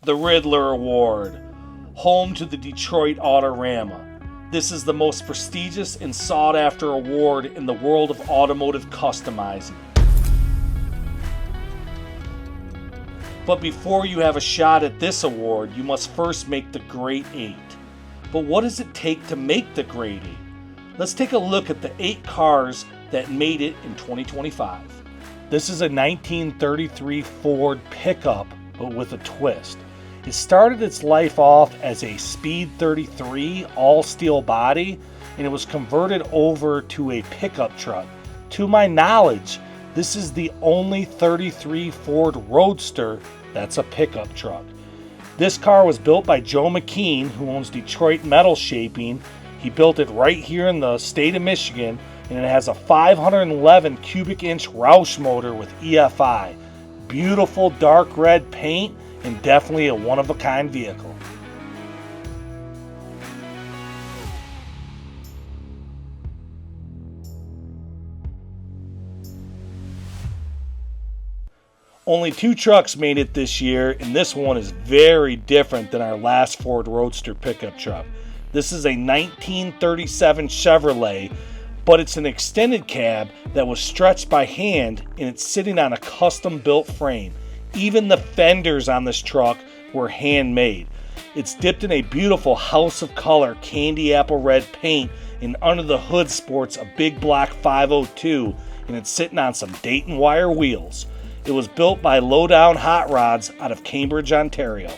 the Riddler Award, home to the Detroit Autorama. This is the most prestigious and sought-after award in the world of automotive customizing. But before you have a shot at this award, you must first make the Great 8. But what does it take to make the Great 8? Let's take a look at the 8 cars that made it in 2025. This is a 1933 Ford pickup, but with a twist. It started its life off as a Speed 33 all-steel body, and it was converted over to a pickup truck. To my knowledge, this is the only 33 Ford Roadster that's a pickup truck. This car was built by Joe McKean, who owns Detroit Metal Shaping. He built it right here in the state of Michigan, and it has a 511 cubic inch Roush motor with EFI. Beautiful dark red paint, and definitely a one-of-a-kind vehicle. Only 2 trucks made it this year, and this one is very different than our last Ford Roadster pickup truck. This is a 1937 Chevrolet, but it's an extended cab that was stretched by hand, and it's sitting on a custom-built frame. Even the fenders on this truck were handmade. It's dipped in a beautiful House of Color candy apple red paint, and under the hood sports a big black 502, and it's sitting on some Dayton wire wheels. It was built by Lowdown Hot Rods out of Cambridge, Ontario.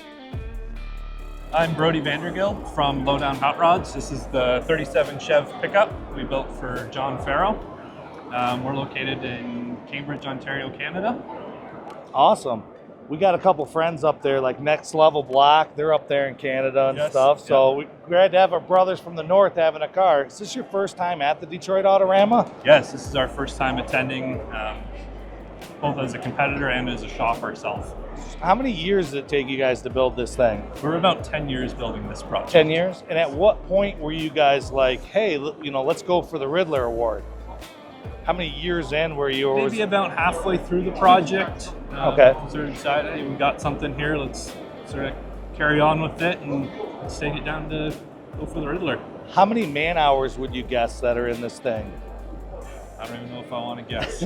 I'm Brody Vandergill from Lowdown Hot Rods. This is the 37 Chev pickup we built for John Farrow. We're located in Cambridge, Ontario, Canada. Awesome. We got a couple friends up there, like Next Level Block. They're up there in Canada and stuff. So we're glad to have our brothers from the north having a car. Is this your first time at the Detroit Autorama? Yes, this is our first time attending, both as a competitor and as a shop ourselves. How many years did it take you guys to build this thing? We're about 10 years building this project. 10 years? And at what point were you guys like, hey, let's go for the Riddler Award? How many years in were you? Maybe about halfway through the project. Okay. Sort of decided, hey, we got something here, let's sort of carry on with it and let's take it down to go for the Riddler. How many man hours would you guess that are in this thing? I don't even know if I want to guess.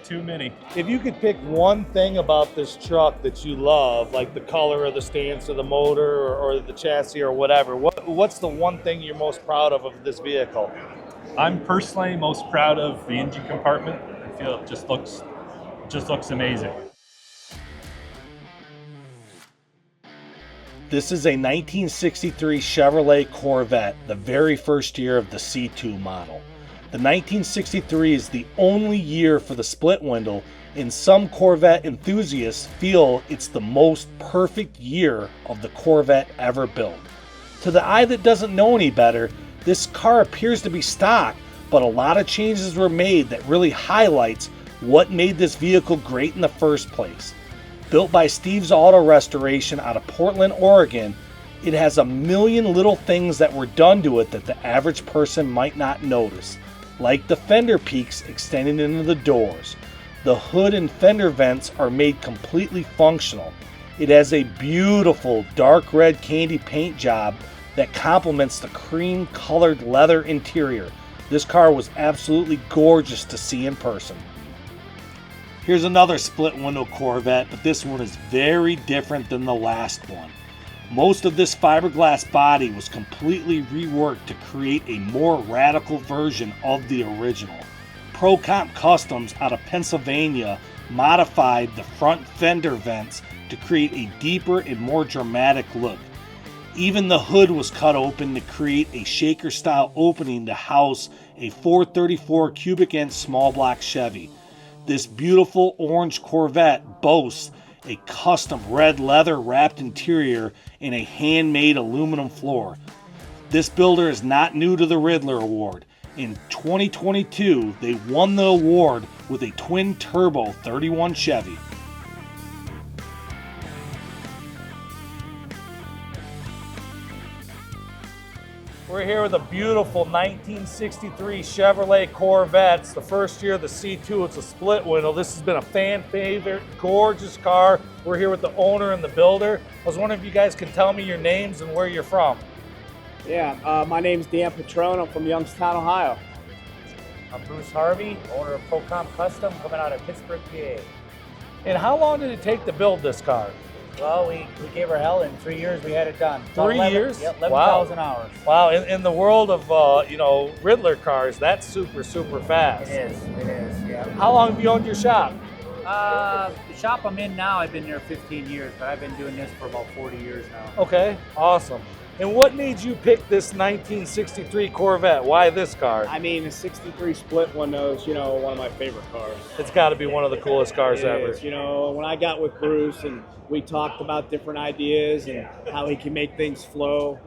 Too many. If you could pick one thing about this truck that you love, like the color or the stance of the motor or the chassis or whatever, what's the one thing you're most proud of this vehicle? I'm personally most proud of the engine compartment. I feel it just looks amazing. This is a 1963 Chevrolet Corvette, the very first year of the C2 model. The 1963 is the only year for the split window, and some Corvette enthusiasts feel it's the most perfect year of the Corvette ever built. To the eye that doesn't know any better, this car appears to be stock, but a lot of changes were made that really highlights what made this vehicle great in the first place. Built by Steve's Auto Restoration out of Portland, Oregon, it has a million little things that were done to it that the average person might not notice, like the fender peaks extending into the doors. The hood and fender vents are made completely functional. It has a beautiful dark red candy paint job that complements the cream colored leather interior. This car was absolutely gorgeous to see in person. Here's another split window Corvette, but this one is very different than the last one. Most of this fiberglass body was completely reworked to create a more radical version of the original. ProComp Customs out of Pennsylvania modified the front fender vents to create a deeper and more dramatic look. Even the hood was cut open to create a shaker style opening to house a 434 cubic inch small block Chevy. This beautiful orange Corvette boasts a custom red leather wrapped interior and a handmade aluminum floor. This builder is not new to the Riddler Award. In 2022, they won the award with a twin turbo 31 Chevy. We're here with a beautiful 1963 Chevrolet Corvette. It's the first year of the C2. It's a split window. This has been a fan favorite, gorgeous car. We're here with the owner and the builder. I was wondering if you guys can tell me your names and where you're from. Yeah, my name's Dan Petrone. I'm from Youngstown, Ohio. I'm Bruce Harvey, owner of Procom Custom, coming out of Pittsburgh, PA. And how long did it take to build this car? Well, we gave her hell. In 3 years, we had it done. 3 years? Yep, 11,000 hours. Wow, in the world of, Riddler cars, that's super, super fast. It is, yeah. How long have you owned your shop? The shop I'm in now, I've been there 15 years, but I've been doing this for about 40 years now. Okay, awesome. And what made you pick this 1963 Corvette? Why this car? I mean, the 63 split window is, one of my favorite cars. It's got to be one of the coolest cars ever. Is. When I got with Bruce and we talked about different ideas and how he can make things flow,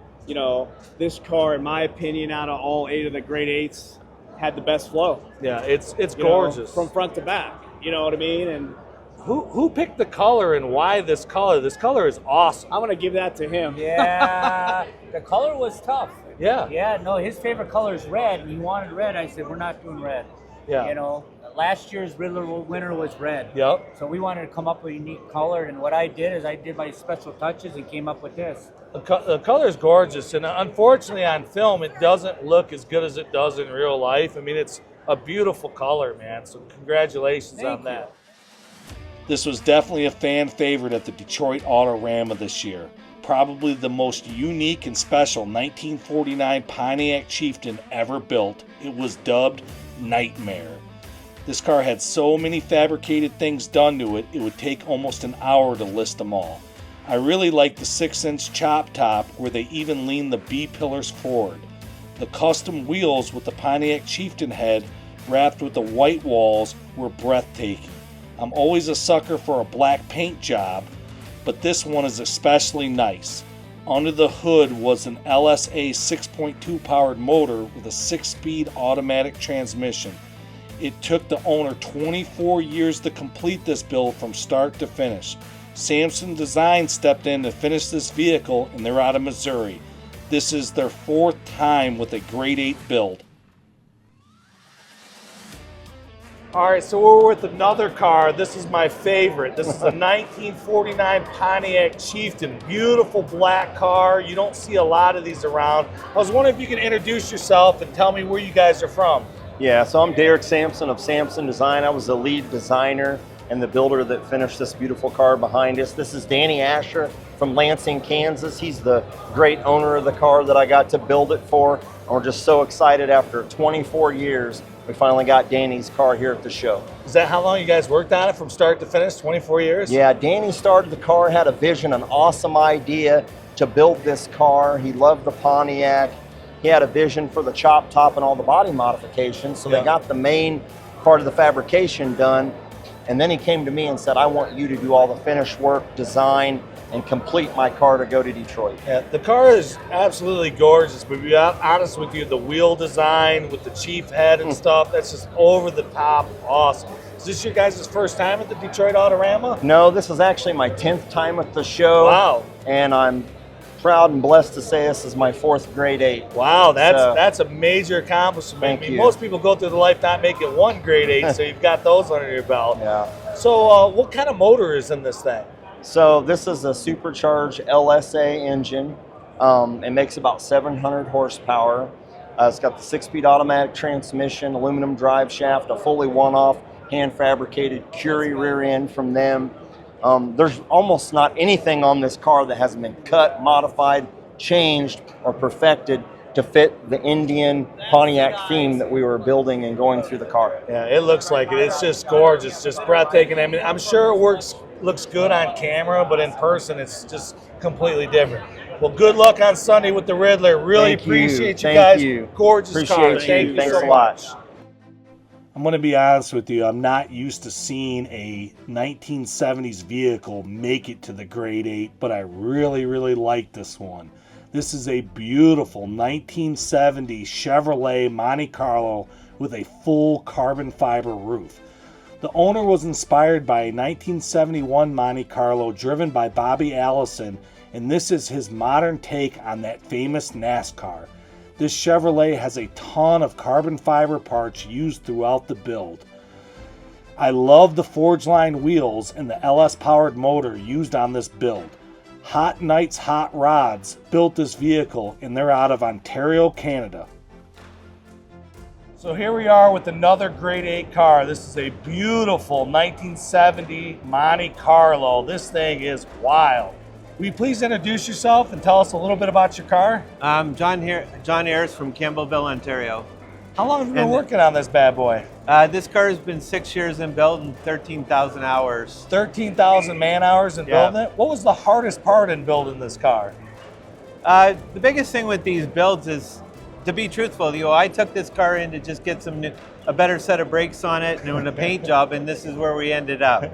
this car, in my opinion, out of all 8 of the grade 8s, had the best flow. Yeah, it's gorgeous. From front to back, you know what I mean? And Who picked the color and why this color? This color is awesome. I'm going to give that to him. Yeah, the color was tough. Yeah. Yeah, no, his favorite color is red, and he wanted red. I said, we're not doing red. Yeah. Last year's Riddler winner was red. Yep. So we wanted to come up with a unique color, and what I did is I did my special touches and came up with this. The color is gorgeous, and unfortunately on film it doesn't look as good as it does in real life. I mean, it's a beautiful color, man, so congratulations on that. This was definitely a fan favorite at the Detroit Autorama this year. Probably the most unique and special 1949 Pontiac Chieftain ever built. It was dubbed Nightmare. This car had so many fabricated things done to it, it would take almost an hour to list them all. I really like the 6-inch chop top where they even lean the B-pillars forward. The custom wheels with the Pontiac Chieftain head wrapped with the white walls were breathtaking. I'm always a sucker for a black paint job, but this one is especially nice. Under the hood was an LSA 6.2 powered motor with a 6-speed automatic transmission. It took the owner 24 years to complete this build from start to finish. Samson Design stepped in to finish this vehicle, and they're out of Missouri. This is their 4th time with a grade 8 build. All right, so we're with another car. This is my favorite. This is a 1949 Pontiac Chieftain. Beautiful black car. You don't see a lot of these around. I was wondering if you could introduce yourself and tell me where you guys are from. Yeah, so I'm Derek Sampson of Sampson Design. I was the lead designer and the builder that finished this beautiful car behind us. This is Danny Asher from Lansing, Kansas. He's the great owner of the car that I got to build it for. And we're just so excited after 24 years. We finally got Danny's car here at the show. Is that how long you guys worked on it from start to finish, 24 years? Yeah, Danny started the car, had a vision, an awesome idea to build this car. He loved the Pontiac. He had a vision for the chop top and all the body modifications. So they got the main part of the fabrication done. And then he came to me and said, I want you to do all the finish work, design, and complete my car to go to Detroit. Yeah, the car is absolutely gorgeous, but to be honest with you, the wheel design with the Chief head and stuff, that's just over the top awesome. Is this your guys' first time at the Detroit Autorama? No, this is actually my 10th time at the show. Wow. And I'm proud and blessed to say this is my 4th grade 8. Wow, that's a major accomplishment. Thank you. Most people go through the lifetime making 1 grade 8, so you've got those under your belt. Yeah. So what kind of motor is in this thing? So this is a supercharged LSA engine. It makes about 700 horsepower. It's got the 6-speed automatic transmission, aluminum drive shaft, a fully one-off hand fabricated Curie rear end from them. There's almost not anything on this car that hasn't been cut, modified, changed, or perfected to fit the Indian Pontiac theme that we were building and going through the car. Yeah, it looks like it. It's just gorgeous, just breathtaking. I mean, I'm sure it looks good on camera, but in person, it's just completely different. Well, good luck on Sunday with the Riddler. Really appreciate you guys. Gorgeous car. Thank you so much. I'm going to be honest with you. I'm not used to seeing a 1970s vehicle make it to the grade 8, but I really, really like this one. This is a beautiful 1970 Chevrolet Monte Carlo with a full carbon fiber roof. The owner was inspired by a 1971 Monte Carlo driven by Bobby Allison, and this is his modern take on that famous NASCAR. This Chevrolet has a ton of carbon fiber parts used throughout the build. I love the forged line wheels and the LS powered motor used on this build. Hot Nights Hot Rods built this vehicle and they're out of Ontario, Canada. So here we are with another grade 8 car. This is a beautiful 1970 Monte Carlo. This thing is wild. Will you please introduce yourself and tell us a little bit about your car? I'm John Ayres from Campbellville, Ontario. How long have you been working on this bad boy? This car has been 6 years in build and 13,000 hours. 13,000 man hours in building it? What was the hardest part in building this car? The biggest thing with these builds is, to be truthful, I took this car in to just get a better set of brakes on it and doing a paint job, and this is where we ended up.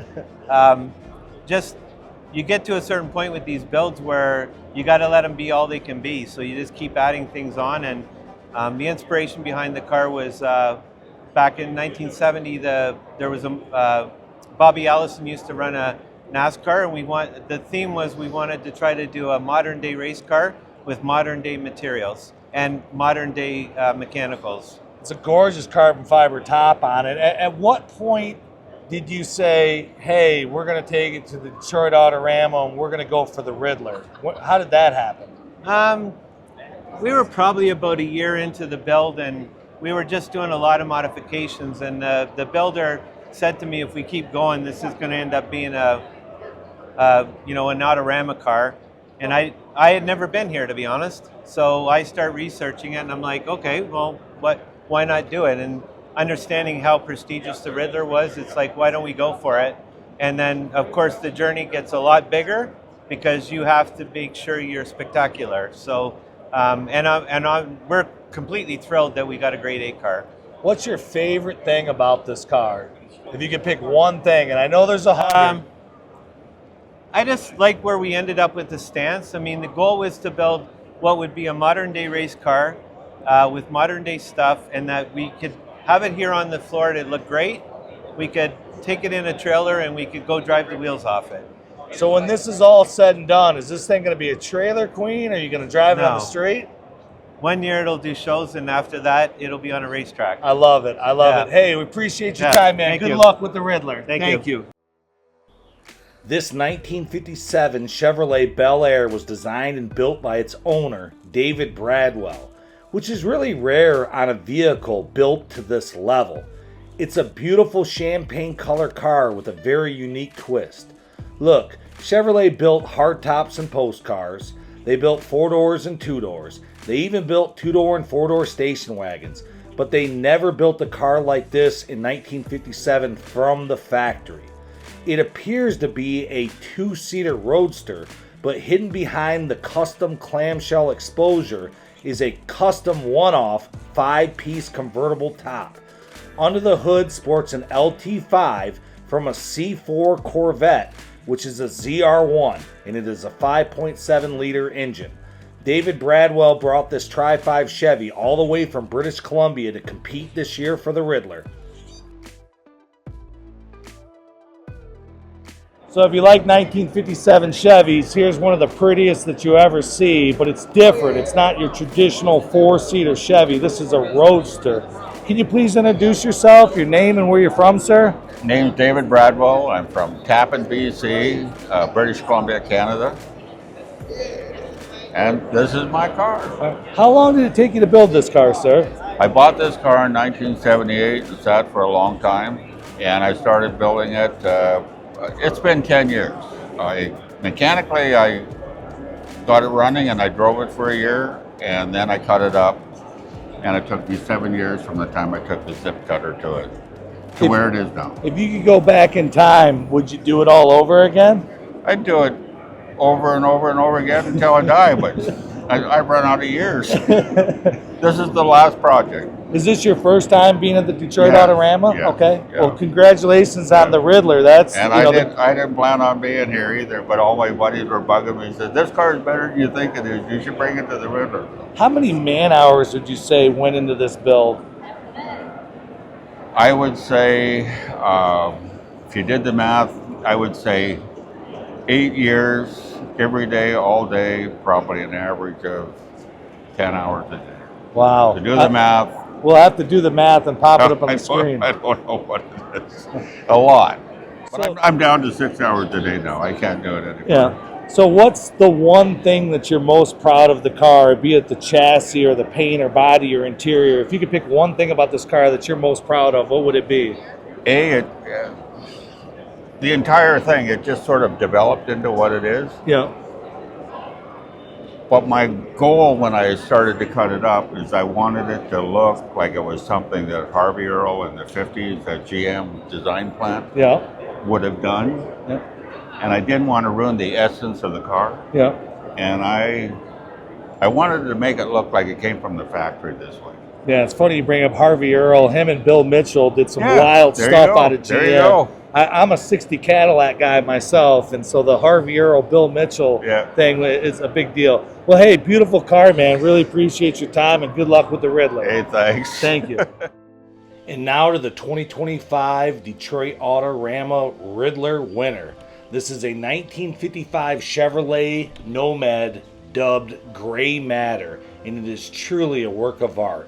You get to a certain point with these builds where you got to let them be all they can be. So you just keep adding things on. And the inspiration behind the car was back in 1970. There was Bobby Allison used to run a NASCAR, and the theme was we wanted to try to do a modern day race car with modern day materials and modern day mechanicals. It's a gorgeous carbon fiber top on it. At what point did you say, hey, we're going to take it to the Detroit Autorama and we're going to go for the Riddler? How did that happen? We were probably about a year into the build, and we were just doing a lot of modifications, and the builder said to me, if we keep going, this is going to end up being an Autorama car. And I had never been here, to be honest. So I start researching it, and I'm like, okay, well, why not do it? And understanding how prestigious the Riddler was, it's like, why don't we go for it? And then, of course, the journey gets a lot bigger because you have to make sure you're spectacular. So, we're completely thrilled that we got a grade 8 car. What's your favorite thing about this car? If you could pick one thing, and I know there's 100. I just like where we ended up with the stance. I mean, the goal was to build what would be a modern day race car with modern day stuff, and that we could have it here on the floor. It looked great. We could take it in a trailer and we could go drive the wheels off it. So when this is all said and done, is this thing going to be a trailer queen? Or are you going to drive it on the street? 1 year it'll do shows, and after that it'll be on a racetrack. I love it. I love it. Hey, we appreciate your time, man. Good luck with the Riddler. Thank you. This 1957 Chevrolet Bel Air was designed and built by its owner, David Bradwell, which is really rare on a vehicle built to this level. It's a beautiful champagne color car with a very unique twist. Look, Chevrolet built hardtops and post cars. They built 4-doors and 2-doors. They even built 2-door and 4-door station wagons. But they never built a car like this in 1957 from the factory. It appears to be a 2-seater roadster, but hidden behind the custom clamshell exposure is a custom one-off 5-piece convertible top. Under the hood sports an LT5 from a C4 Corvette, which is a ZR1, and it is a 5.7 liter engine. David Bradwell brought this Tri-5 Chevy all the way from British Columbia to compete this year for the Riddler. So if you like 1957 Chevys, here's one of the prettiest that you ever see, but it's different. It's not your traditional 4-seater Chevy. This is a roadster. Can you please introduce yourself, your name, and where you're from, sir? Name's David Bradwell. I'm from Tappan, BC, British Columbia, Canada. And this is my car. How long did it take you to build this car, sir? I bought this car in 1978. It sat for a long time, and I started building it. It's been 10 years. Mechanically, I got it running and I drove it for a year, and then I cut it up, and it took me 7 years from the time I took the zip cutter to it to where it is now. If you could go back in time, would you do it all over again? I'd do it over and over and over again until I die, but I've run out of years. This is the last project. Is this your first time being at the Detroit Autorama? Yeah, okay. yeah. Well, congratulations on the Riddler. That's I didn't plan on being here either, but all my buddies were bugging me and said, this car is better than you think it is. You should bring it to the Riddler. How many man hours would you say went into this build? I would say, if you did the math, I would say 8 years, every day, all day, probably an average of 10 hours a day. Wow. To do the math. We'll have to do the math and pop it up on the screen. I don't know what it is. A lot. But So- I'm down to 6 hours a day now. I can't do it anymore. Yeah. So what's the one thing that you're most proud of the car, be it the chassis or the paint or body or interior? If you could pick one thing about this car that you're most proud of, what would it be? The entire thing, it just sort of developed into what it is. Yeah. But my goal when I started to cut it up is I wanted it to look like it was something that Harvey Earl in the 50s, that GM design plant, Yeah. would have done. Yeah. And I didn't want to ruin the essence of the car. Yeah. And I wanted to make it look like it came from the factory this way. Yeah, it's funny you bring up Harvey Earl. Him and Bill Mitchell did some Yeah, wild there you stuff go. out of GM. There you go. I'm a 60 Cadillac guy myself, and so the Harvey Earl, Bill Mitchell thing is a big deal. Well, hey, beautiful car, man. Really appreciate your time, and good luck with the Riddler. Hey, thanks. Thank you. And now to the 2025 Detroit Autorama Riddler winner. This is a 1955 Chevrolet Nomad dubbed Gray Matter, and it is truly a work of art.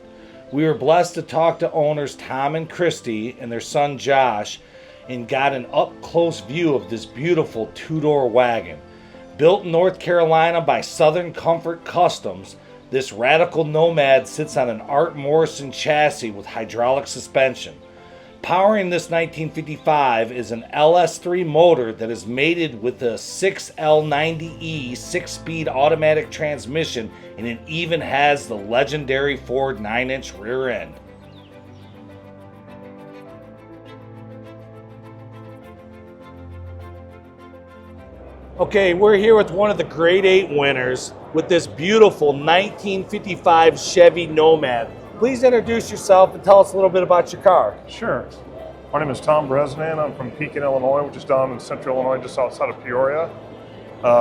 We were blessed to talk to owners Tom and Christy and their son Josh, and got an up-close view of this beautiful two-door wagon. Built in North Carolina by Southern Comfort Customs, this radical Nomad sits on an Art Morrison chassis with hydraulic suspension. Powering this 1955 is an LS3 motor that is mated with a 6L90E 6-speed automatic transmission, and it even has the legendary Ford 9-inch rear end. Okay, we're here with one of the Grade 8 winners with this beautiful 1955 Chevy Nomad. Please introduce yourself and tell us a little bit about your car. Sure. My name is Tom Bresnan. I'm from Pekin, Illinois, which is down in central Illinois, just outside of Peoria.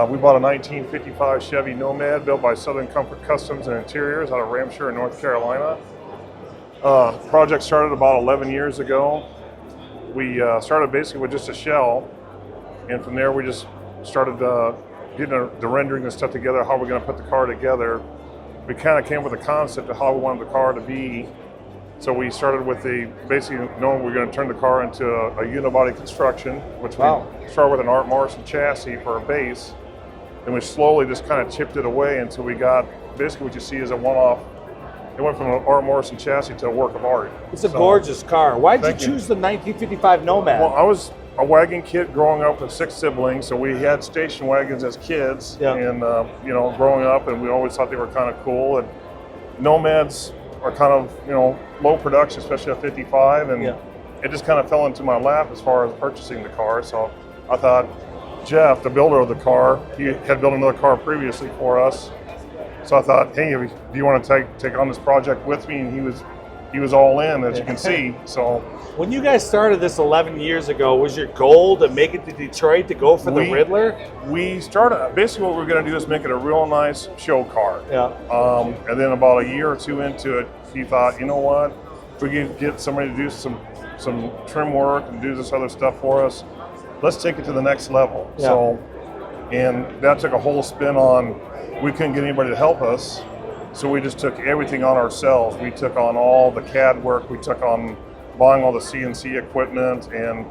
We bought a 1955 Chevy Nomad built by Southern Comfort Customs and Interiors out of Ramshire, North Carolina. Project started about 11 years ago. We started basically with just a shell, and from there we just started getting the rendering and stuff together, how we're going to put the car together. We kind of came with a concept of how we wanted the car to be. So we started with basically knowing we're going to turn the car into a unibody construction, which we started with an Art Morrison chassis for a base. And we slowly just kind of chipped it away until we got basically what you see is a one-off. It went from an Art Morrison chassis to a work of art. It's a gorgeous car. Why did you choose the 1955 Nomad? Well, I was a wagon kid growing up with 6 siblings, so we had station wagons as kids, and growing up, and we always thought they were kind of cool. And Nomads are kind of low production, especially at 55, and it just kind of fell into my lap as far as purchasing the car. So I thought Jeff, the builder of the car, he had built another car previously for us. So I thought, hey, do you want to take on this project with me? And he was all in, as you can see. So when you guys started this 11 years ago, was your goal to make it to Detroit to go for the Riddler? We started, basically what we're going to do is make it a real nice show car. And then about a year or two into it, he thought, you know what, if we can get somebody to do some trim work and do this other stuff for us, let's take it to the next level. So, and that took a whole spin on, we couldn't get anybody to help us. So we just took everything on ourselves. We took on all the CAD work. We took on buying all the CNC equipment, and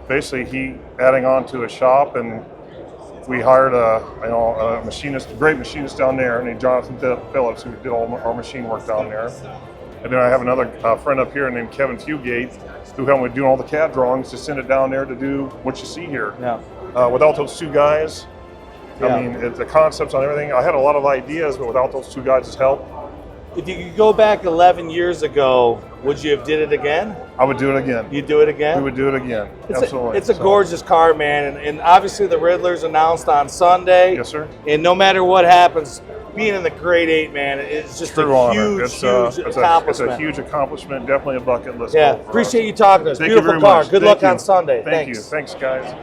basically he adding on to a shop. And we hired a machinist, a great machinist down there, named Jonathan Phillips, who did all our machine work down there. And then I have another friend up here named Kevin Fugate, who helped me do all the CAD drawings to send it down there to do what you see here. Without those two guys, I mean, the concepts on everything, I had a lot of ideas, but without those two guys' help. If you could go back 11 years ago, would you have did it again? I would do it again. You'd do it again? We would do it again, absolutely. It's a gorgeous car, man, and obviously the Riddler's announced on Sunday. Yes, sir. And no matter what happens, being in the Grade 8, man, it's just a huge, huge accomplishment. It's a huge accomplishment, definitely a bucket list. Yeah, appreciate you talking to us. Thank Beautiful you car. much. Good luck on Sunday. Thank you. Thanks, guys.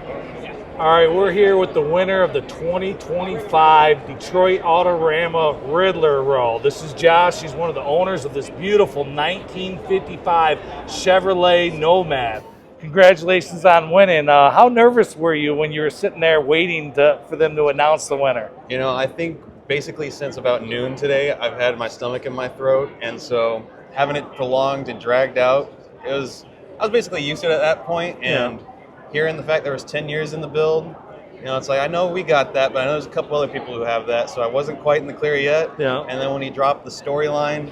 All right, we're here with the winner of the 2025 Detroit Autorama Riddler Roll. This is Josh. He's one of the owners of this beautiful 1955 Chevrolet Nomad. Congratulations on winning. How nervous were you when you were sitting there waiting for them to announce the winner? I think basically since about noon today, I've had my stomach in my throat, and so having it prolonged and dragged out, I was basically used to it at that point, and hearing the fact there was 10 years in the build, you know, it's like, I know we got that, but I know there's a couple other people who have that, so I wasn't quite in the clear yet. Yeah. And then when he dropped the storyline,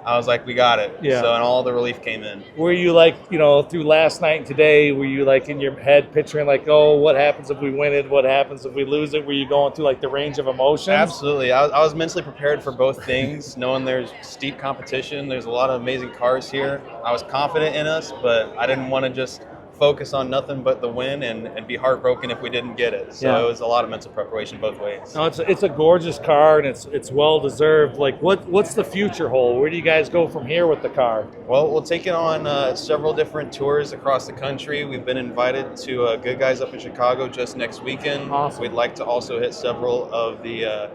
I was like, we got it. Yeah. So, and all the relief came in. Were you like, you know, through last night and today, were you like in your head picturing like, oh, what happens if we win it? What happens if we lose it? Were you going through like the range of emotions? Absolutely. I was mentally prepared for both things, knowing there's steep competition. There's a lot of amazing cars here. I was confident in us, but I didn't want to just focus on nothing but the win and be heartbroken if we didn't get it. So it was a lot of mental preparation both ways. No, it's a gorgeous car, and it's well deserved. Like, what's the future hold? Where do you guys go from here with the car? Well, we'll take it on several different tours across the country. We've been invited to Good Guys up in Chicago just next weekend. Awesome. We'd like to also hit several of the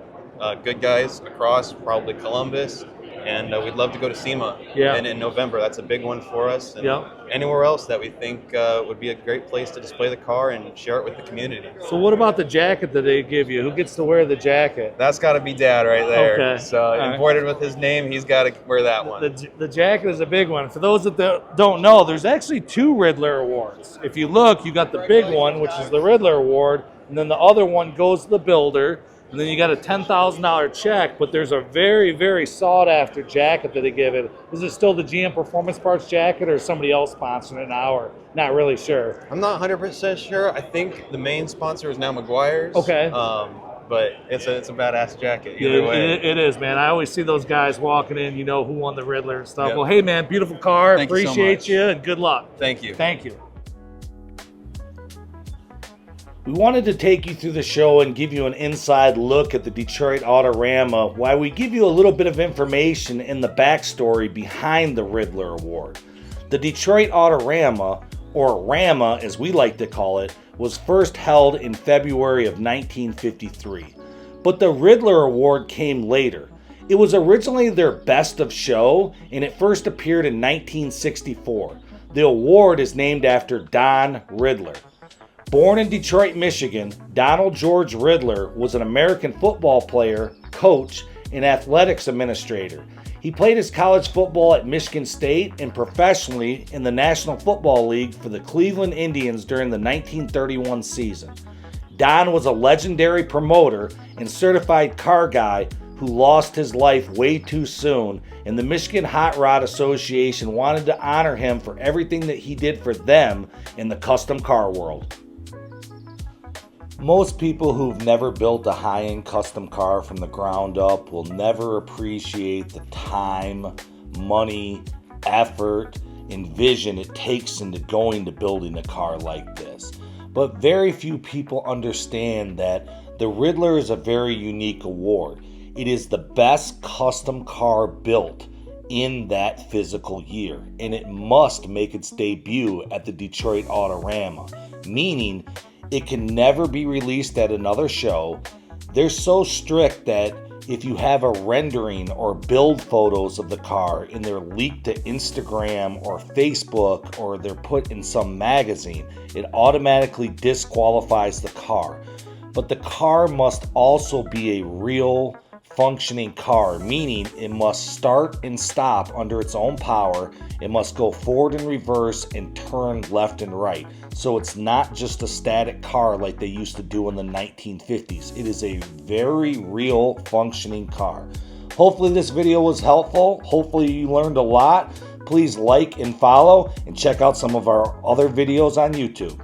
Good Guys across, probably Columbus. And we'd love to go to SEMA in November. That's a big one for us. And anywhere else that we think would be a great place to display the car and share it with the community. So what about the jacket that they give you? Who gets to wear the jacket? That's got to be Dad right there. Okay. So embroidered with his name, he's got to wear that one. The jacket is a big one. For those that don't know, there's actually 2 Riddler awards. If you look, you got the big one, which is the Riddler award, and then the other one goes to the builder. And then you got a $10,000 check, but there's a very, very sought-after jacket that they give it. Is it still the GM Performance Parts jacket, or is somebody else sponsoring it now, or not really sure? I'm not 100% sure. I think the main sponsor is now McGuire's. Okay. But it's a badass jacket either way. It is, man. I always see those guys walking in, you know, who won the Riddler and stuff. Well, hey, man, beautiful car. Thank you so Appreciate much. you, and good luck. Thank you. Thank you. We wanted to take you through the show and give you an inside look at the Detroit Autorama, while we give you a little bit of information in the backstory behind the Riddler Award. The Detroit Autorama, or RAMA as we like to call it, was first held in February of 1953. But the Riddler Award came later. It was originally their best of show, and it first appeared in 1964. The award is named after Don Riddler. Born in Detroit, Michigan, Donald George Riddler was an American football player, coach, and athletics administrator. He played his college football at Michigan State and professionally in the National Football League for the Cleveland Indians during the 1931 season. Don was a legendary promoter and certified car guy who lost his life way too soon, and the Michigan Hot Rod Association wanted to honor him for everything that he did for them in the custom car world. Most people who've never built a high-end custom car from the ground up will never appreciate the time, money, effort, and vision it takes into going to building a car like this. But very few people understand that the Riddler is a very unique award. It is the best custom car built in that physical year, and it must make its debut at the Detroit Autorama, meaning it can never be released at another show. They're so strict that if you have a rendering or build photos of the car and they're leaked to Instagram or Facebook, or they're put in some magazine, it automatically disqualifies the car. But the car must also be a real functioning car, meaning it must start and stop under its own power. It must go forward and reverse and turn left and right. So it's not just a static car like they used to do in the 1950s. It is a very real functioning car. Hopefully this video was helpful. Hopefully you learned a lot. Please like and follow, and check out some of our other videos on YouTube.